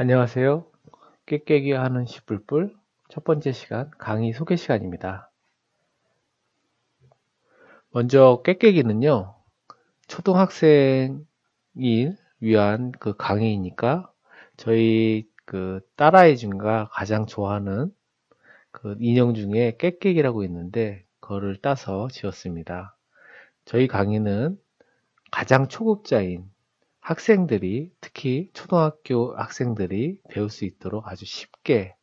안녕하세요. 깨깨기 하는 시뿔뿔 첫 번째 시간 강의 소개 시간입니다. 먼저 깨깨기는요, 초등학생이 위한 그 강의이니까 저희 그 딸아이 중가 가장 좋아하는 그 인형 중에 깨깨기라고 있는데 그거를 따서 지었습니다. 저희 강의는 가장 초급자인 학생들이, 특히 초등학교 학생들이 배울 수 있도록 아주 쉽게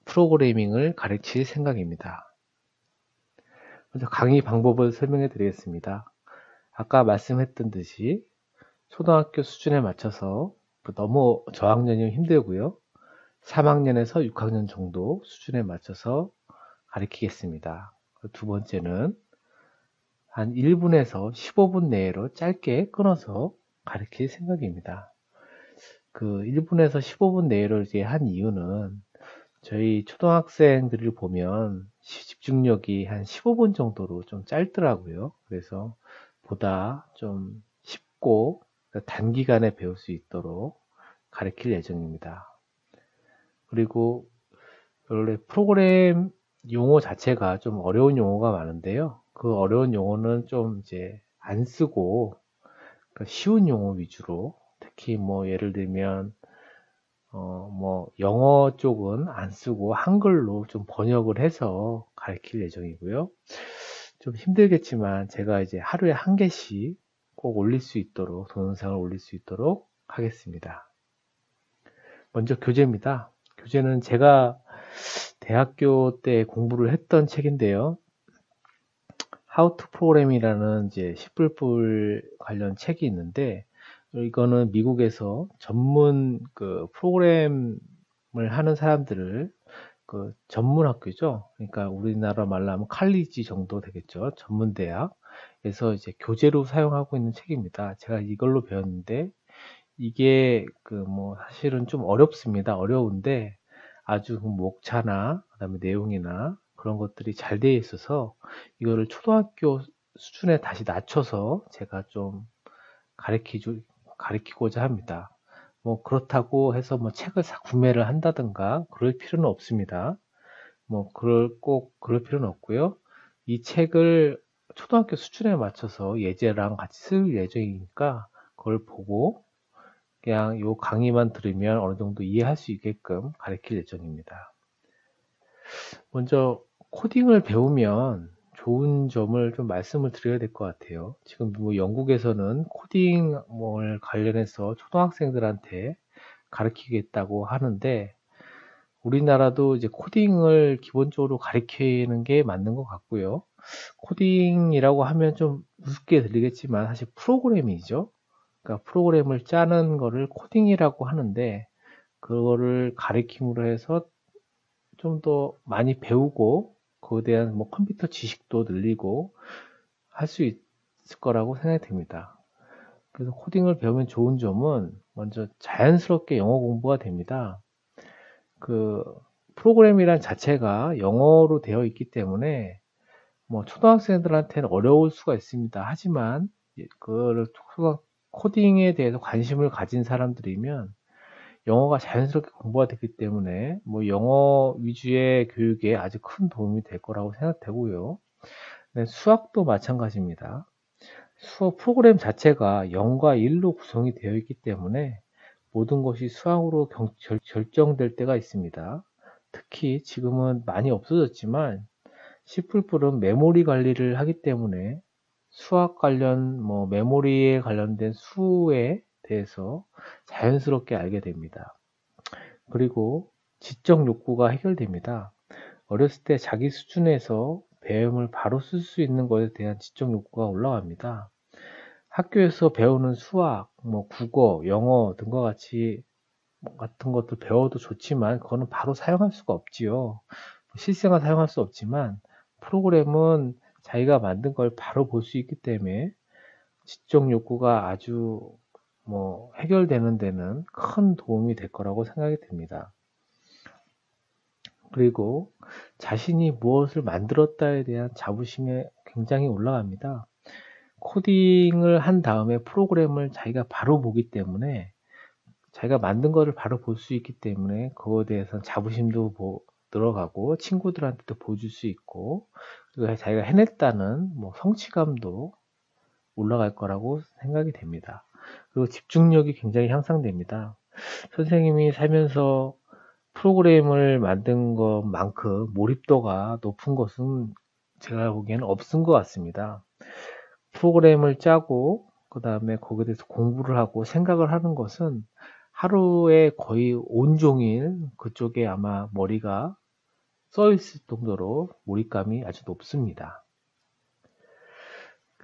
프로그래밍을 가르칠 생각입니다. 먼저 강의 방법을 설명해 드리겠습니다. 아까 말씀했던 듯이 초등학교 수준에 맞춰서 너무 저학년이면 힘들고요. 3학년에서 6학년 정도 수준에 맞춰서 가르치겠습니다. 두 번째는 한 1분에서 15분 내로 짧게 끊어서 가르칠 생각입니다. 그 1분에서 15분 내로 이제 한 이유는 저희 초등학생들을 보면 집중력이 한 15분 정도로 좀 짧더라고요. 그래서 보다 좀 쉽고 단기간에 배울 수 있도록 가르칠 예정입니다. 그리고 원래 프로그램 용어 자체가 좀 어려운 용어가 많은데요. 그 어려운 용어는 좀 이제 안 쓰고 쉬운 용어 위주로, 특히 뭐 예를 들면 영어 쪽은 안 쓰고 한글로 좀 번역을 해서 가르칠 예정이고요. 좀 힘들겠지만 제가 이제 하루에 한 개씩 꼭 올릴 수 있도록, 동영상을 올릴 수 있도록 하겠습니다. 먼저 교재입니다. 교재는 제가 대학교 때 공부를 했던 책인데요. How to Program이라는 이제 C++ 관련 책이 있는데, 이거는 미국에서 전문 그 프로그램을 하는 사람들을 그 전문 학교죠. 그러니까 우리나라 말로 하면 칼리지 정도 되겠죠. 전문 대학에서 이제 교재로 사용하고 있는 책입니다. 제가 이걸로 배웠는데 이게 그 뭐 사실은 좀 어렵습니다. 어려운데 아주 그 목차나 그다음에 내용이나 그런 것들이 잘 되어 있어서 이거를 초등학교 수준에 다시 낮춰서 제가 좀 가르치고자 합니다. 뭐 그렇다고 해서 뭐 책을 구매를 한다든가 그럴 필요는 없습니다. 꼭 그럴 필요는 없고요. 이 책을 초등학교 수준에 맞춰서 예제랑 같이 쓸 예정이니까 그걸 보고 그냥 요 강의만 들으면 어느 정도 이해할 수 있게끔 가르칠 예정입니다. 먼저 코딩을 배우면 좋은 점을 좀 말씀을 드려야 될 것 같아요. 지금 뭐 영국에서는 코딩을 관련해서 초등학생들한테 가르치겠다고 하는데 우리나라도 이제 코딩을 기본적으로 가르치는 게 맞는 것 같고요. 코딩이라고 하면 좀 우습게 들리겠지만 사실 프로그래밍이죠. 그러니까 프로그램을 짜는 거를 코딩이라고 하는데 그거를 가르침으로 해서 좀 더 많이 배우고 그거에 대한 뭐 컴퓨터 지식도 늘리고 할 수 있을 거라고 생각이 됩니다. 그래서 코딩을 배우면 좋은 점은 먼저 자연스럽게 영어 공부가 됩니다. 그 프로그램이란 자체가 영어로 되어 있기 때문에 뭐 초등학생들한테는 어려울 수가 있습니다. 하지만 그거를 코딩에 대해서 관심을 가진 사람들이면 영어가 자연스럽게 공부가 되기 때문에 뭐 영어 위주의 교육에 아주 큰 도움이 될 거라고 생각되고요. 네, 수학도 마찬가지입니다. 수업 프로그램 자체가 0과 1로 구성이 되어 있기 때문에 모든 것이 수학으로 결정될 때가 있습니다. 특히 지금은 많이 없어졌지만 C++은 메모리 관리를 하기 때문에 수학 관련 메모리에 관련된 수에 대해서 자연스럽게 알게 됩니다. 그리고 지적 욕구가 해결됩니다. 어렸을 때 자기 수준에서 배움을 바로 쓸 수 있는 것에 대한 지적 욕구가 올라갑니다. 학교에서 배우는 수학, 국어, 영어 등과 같은 것들 배워도 좋지만 그거는 바로 사용할 수가 없지요. 실생활 사용할 수 없지만 프로그램은 자기가 만든 걸 바로 볼 수 있기 때문에 지적 욕구가 아주 해결되는 데는 큰 도움이 될 거라고 생각이 됩니다. 그리고 자신이 무엇을 만들었다에 대한 자부심이 굉장히 올라갑니다. 코딩을 한 다음에 프로그램을 자기가 바로 보기 때문에 자기가 만든 거를 바로 볼 수 있기 때문에 그거에 대해서 자부심도 들어가고 친구들한테도 보여줄 수 있고 그리고 자기가 해냈다는 뭐 성취감도 올라갈 거라고 생각이 됩니다. 그리고 집중력이 굉장히 향상됩니다. 선생님이 살면서 프로그램을 만든 것만큼 몰입도가 높은 것은 제가 보기에는 없은 것 같습니다. 프로그램을 짜고 그 다음에 거기에 대해서 공부를 하고 생각을 하는 것은 하루에 거의 온종일 그쪽에 아마 머리가 써 있을 정도로 몰입감이 아주 높습니다.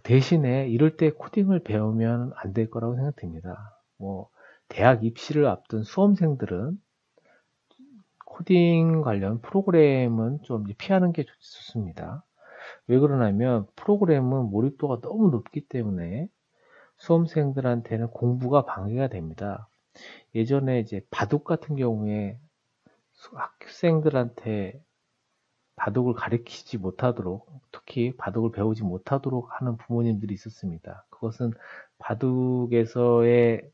대신에 이럴 때 코딩을 배우면 안 될 거라고 생각됩니다. 뭐 대학 입시를 앞둔 수험생들은 코딩 관련 프로그램은 좀 피하는 게 좋습니다. 왜 그러냐면 프로그램은 몰입도가 너무 높기 때문에 수험생들한테는 공부가 방해가 됩니다. 예전에 이제 바둑 같은 경우에 학생들한테 바둑을 가르치지 못하도록, 특히 바둑을 배우지 못하도록 하는 부모님들이 있었습니다. 그것은 바둑에서의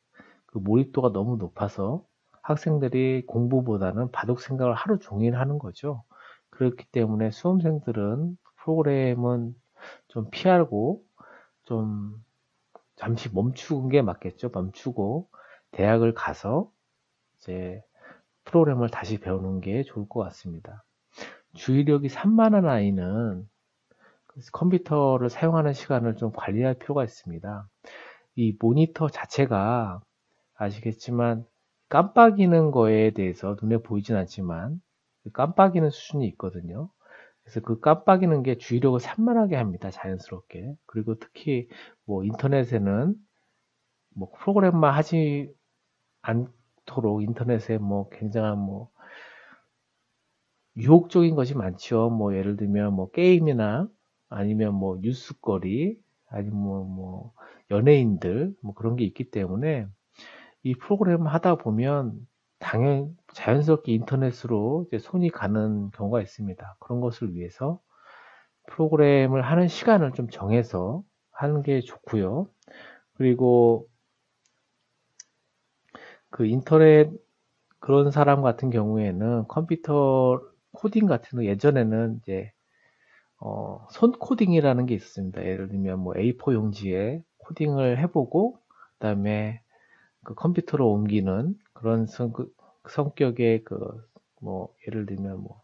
그 몰입도가 너무 높아서 학생들이 공부보다는 바둑 생각을 하루 종일 하는 거죠. 그렇기 때문에 수험생들은 프로그램은 좀 피하고 좀 잠시 멈추는 게 맞겠죠. 멈추고 대학을 가서 이제 프로그램을 다시 배우는 게 좋을 것 같습니다. 주의력이 산만한 아이는 컴퓨터를 사용하는 시간을 좀 관리할 필요가 있습니다. 이 모니터 자체가 아시겠지만 깜빡이는 거에 대해서 눈에 보이진 않지만 깜빡이는 수준이 있거든요. 그래서 그 깜빡이는 게 주의력을 산만하게 합니다. 자연스럽게. 그리고 특히 뭐 인터넷에는 뭐 프로그램만 하지 않도록 인터넷에 뭐 굉장한 뭐 유혹적인 것이 많죠. 뭐 예를 들면 뭐 게임이나 아니면 뭐 뉴스거리 아니면 뭐 연예인들 뭐 그런 게 있기 때문에 이 프로그램 하다 보면 당연 자연스럽게 인터넷으로 이제 손이 가는 경우가 있습니다. 그런 것을 위해서 프로그램을 하는 시간을 좀 정해서 하는 게 좋고요. 그리고 그 인터넷 그런 사람 같은 경우에는 컴퓨터 코딩 같은 거 예전에는 이제 손 코딩이라는 게 있습니다. 예를 들면 뭐 A4 용지에 코딩을 해보고 그다음에 그 컴퓨터로 옮기는 그런 성격의 그 뭐 예를 들면 뭐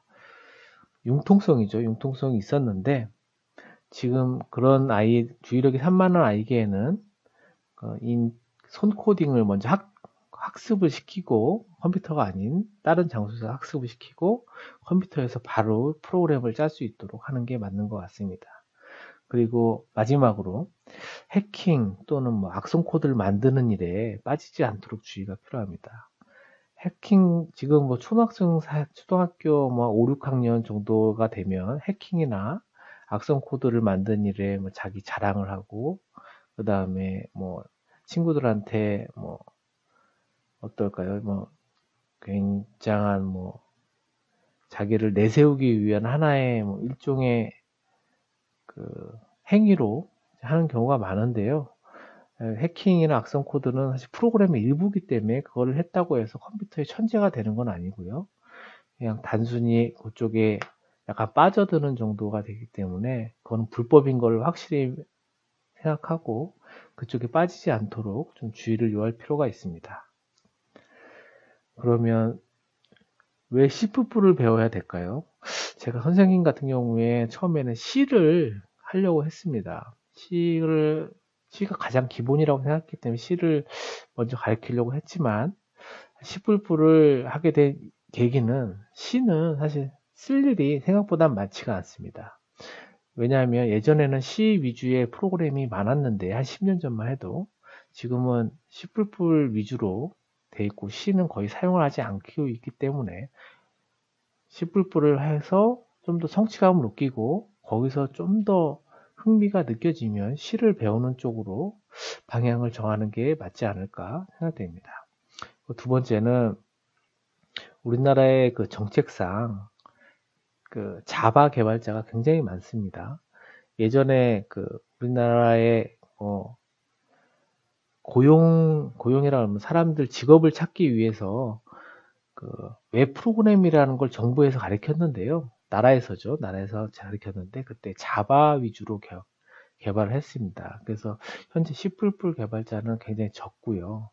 융통성이죠. 융통성이 있었는데 지금 그런 아이 주의력이 산만한 아이에게는 손 코딩을 먼저 학습을 시키고 컴퓨터가 아닌 다른 장소에서 학습을 시키고 컴퓨터에서 바로 프로그램을 짤 수 있도록 하는 게 맞는 것 같습니다. 그리고 마지막으로 해킹 또는 뭐 악성 코드를 만드는 일에 빠지지 않도록 주의가 필요합니다. 해킹 지금 뭐 초등학교 뭐 5, 6학년 정도가 되면 해킹이나 악성 코드를 만든 일에 뭐 자기 자랑을 하고 그 다음에 뭐 친구들한테 뭐 어떨까요? 뭐 굉장한 뭐 자기를 내세우기 위한 하나의 뭐 일종의 그 행위로 하는 경우가 많은데요. 해킹이나 악성 코드는 사실 프로그램의 일부이기 때문에 그거를 했다고 해서 컴퓨터의 천재가 되는 건 아니고요. 그냥 단순히 그쪽에 약간 빠져드는 정도가 되기 때문에 그건 불법인 걸 확실히 생각하고 그쪽에 빠지지 않도록 좀 주의를 요할 필요가 있습니다. 그러면 왜 C++를 배워야 될까요? 제가 선생님 같은 경우에 처음에는 C를 하려고 했습니다. C가 가장 기본이라고 생각했기 때문에 C를 먼저 가르치려고 했지만 C++를 하게 된 계기는 C는 사실 쓸 일이 생각보다 많지가 않습니다. 왜냐하면 예전에는 C 위주의 프로그램이 많았는데 한 10년 전만 해도 지금은 C++ 위주로 돼 있고 C는 거의 사용을 하지 않고 있기 때문에 C++를 해서 좀 더 성취감을 느끼고 거기서 좀 더 흥미가 느껴지면 C를 배우는 쪽으로 방향을 정하는 게 맞지 않을까 생각됩니다. 두 번째는 우리나라의 그 정책상 그 자바 개발자가 굉장히 많습니다. 예전에 그 우리나라의 고용이라 하면 사람들 직업을 찾기 위해서 그 웹 프로그램이라는 걸 정부에서 가르쳤는데요. 나라에서죠. 나라에서 가르쳤는데 그때 자바 위주로 개발을 했습니다. 그래서 현재 C++ 개발자는 굉장히 적고요.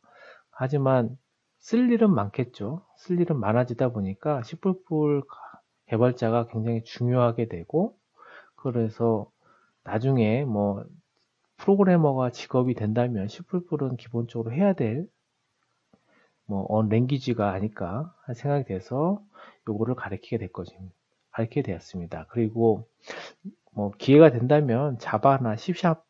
하지만 쓸 일은 많겠죠. 쓸 일은 많아지다 보니까 C++ 개발자가 굉장히 중요하게 되고, 그래서 나중에 뭐 프로그래머가 직업이 된다면 C++는 기본적으로 해야 될 랭귀지가 아닐까 하는 생각이 돼서 요거를 가르치게 되었습니다. 그리고 뭐 기회가 된다면 자바나 C샵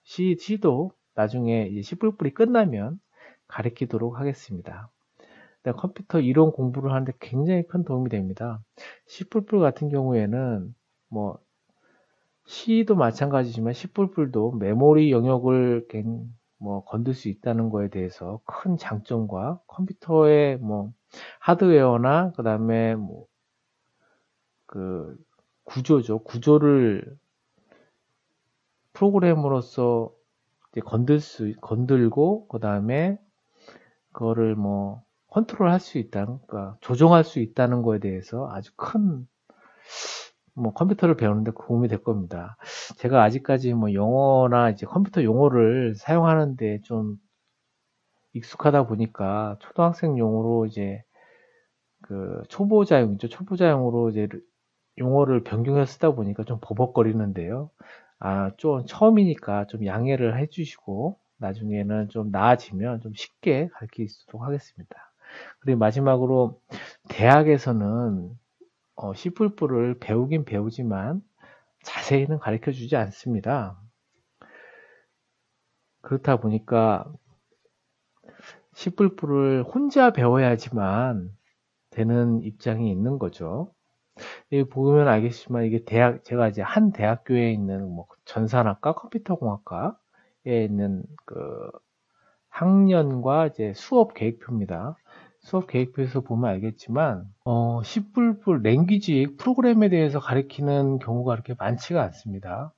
C도 나중에 이제 C++이 끝나면 가르치도록 하겠습니다. 컴퓨터 이론 공부를 하는데 굉장히 큰 도움이 됩니다. C++ 같은 경우에는 뭐 C도 마찬가지지만 C++도 메모리 영역을 건들 수 있다는 거에 대해서 큰 장점과 컴퓨터의 하드웨어나 그다음에 그 구조를 프로그램으로서 이제 건들고 그다음에 그거를 컨트롤 할 수 있다는, 그러니까 조정할 수 있다는 거에 대해서 아주 큰 컴퓨터를 배우는데 도움이 될 겁니다. 제가 아직까지 영어나 이제 컴퓨터 용어를 사용하는데 좀 익숙하다 보니까 초등학생 용어로 이제 그 초보자용이죠. 초보자용으로 이제 용어를 변경해서 쓰다 보니까 좀 버벅거리는데요. 좀 처음이니까 좀 양해를 해주시고 나중에는 좀 나아지면 좀 쉽게 가르칠 수 있도록 하겠습니다. 그리고 마지막으로 대학에서는 C++를 배우긴 배우지만 자세히는 가르쳐 주지 않습니다. 그렇다 보니까 C++를 혼자 배워야지만 되는 입장이 있는 거죠. 여기 보면 알겠지만 이게 제가 이제 한 대학교에 있는 전산학과, 컴퓨터공학과에 있는 그 학년과 이제 수업 계획표입니다. 수업 계획표에서 보면 알겠지만 C++ 랭귀지 프로그램에 대해서 가르치는 경우가 그렇게 많지가 않습니다.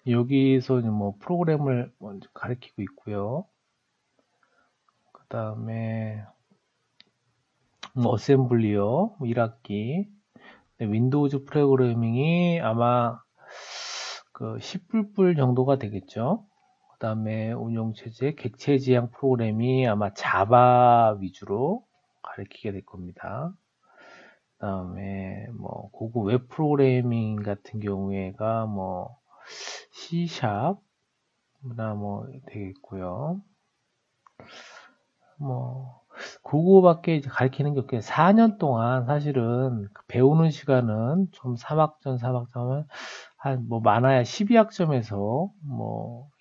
여기서 프로그램을 먼저 가르치고 있고요. 그 다음에 어셈블리요, 1학기. 윈도우즈 프로그래밍이 아마 그 C++ 정도가 되겠죠. 그 다음에 운영체제, 객체 지향 프로그램이 아마 자바 위주로 가르치게 될 겁니다. 그 다음에 고급 웹 프로그래밍 같은 경우에가 C샵 나 되겠고요. 그거밖에 이제 가르치는 게 없겠어요. 4년 동안 사실은 배우는 시간은 좀 3학점, 4학점은 한 많아야 12학점에서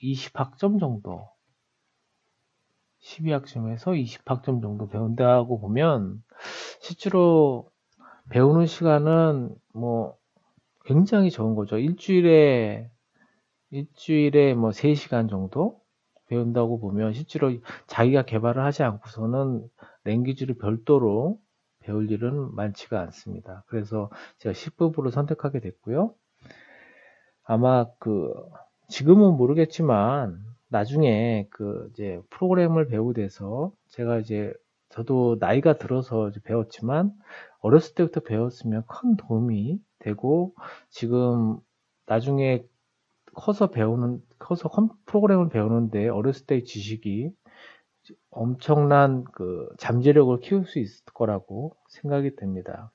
20학점 정도, 12학점에서 20학점 정도 배운다고 보면 실제로 배우는 시간은 굉장히 적은 거죠. 일주일에 3시간 정도 배운다고 보면 실제로 자기가 개발을 하지 않고서는 랭귀지를 별도로 배울 일은 많지가 않습니다. 그래서 제가 C++를 선택하게 됐고요. 아마 지금은 모르겠지만 나중에 이제 프로그램을 배우게 돼서 제가 이제 저도 나이가 들어서 이제 배웠지만 어렸을 때부터 배웠으면 큰 도움이 되고 지금 나중에 커서 프로그램을 배우는데 어렸을 때의 지식이 엄청난 잠재력을 키울 수 있을 거라고 생각이 됩니다.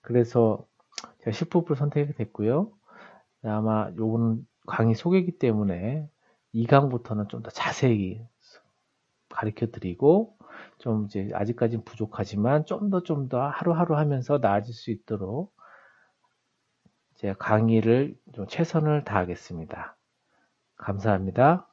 그래서 제가 C++ 선택이 됐고요. 아마 요거는 강의 소개이기 때문에 2강부터는 좀 더 자세히 가르쳐 드리고 좀 이제 아직까지는 부족하지만 좀 더 하루하루 하면서 나아질 수 있도록 제가 강의를 좀 최선을 다하겠습니다. 감사합니다.